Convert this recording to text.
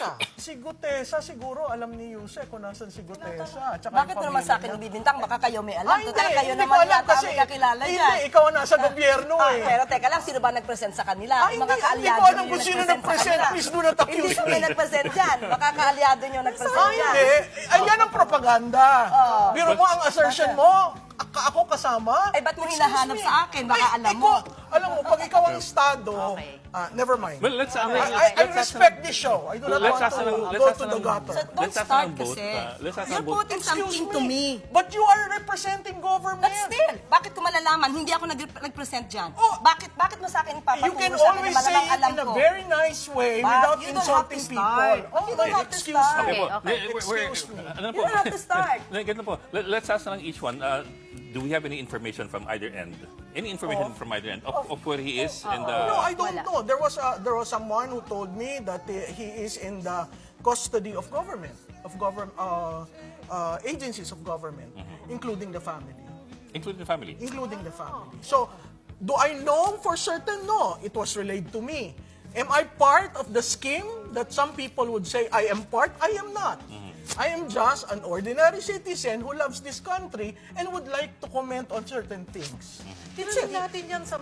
siya? Si Gutesa siguro, alam ni Yuse kung nasan si Gutesa. Tsaka Bakit yung naman sa akin pamilya niya. ibibintang? Baka kayo may alam. Ay, Total, kayo hindi naman ko alam yata may kakilala hindi, dyan. ikaw ang nasa gobyerno eh. Pero teka lang, sino ba nag-present sa kanila? Ay, Yung mga hindi kaalyado ko alam nyo kung yung sino nag-present sa nag-present. kanila. Please do not accuse Hindi kami me. nag-present dyan. Baka kaalyado nyo nag-present Ay, dyan. hindi. Ayan ang propaganda. Biro mo ang assertion mo, ako kasama. Eh, ba't mo Excuse hinahanap me. sa akin? Baka Ay, alam mo. Alam mo, pag ikaw ang estado, Okay. never mind. Well, let's I respect this show. I do not want to go to the gutter. So, don't Let's ask start ng vote. kasi. Let's ask ng You're vote. putting something to me. But you are representing government. But still, bakit ko malalaman? Hindi ako nag-present dyan. Oh, bakit mo sa akin ipapaturo You can sa akin always na say malamang it alam in a ko? very nice way But without you don't have insulting to people. start. Oh, You don't have to excuse start. me. Okay po. Okay. Excuse me. Ano You don't have to start. Ganito po. Let's ask na lang each one. Do we have any information from either end? Any information from either end of where he is? And No, I don't Wala. know. There was someone who told me that he is in the custody of government, agencies of government, including the family. including the family. Including the family. So, do I know for certain? No, it was relayed to me. Am I part of the scheme that some people would say I am part? I am not. I am just an ordinary citizen who loves this country and would like to comment on certain things. Tinanong natin yan sa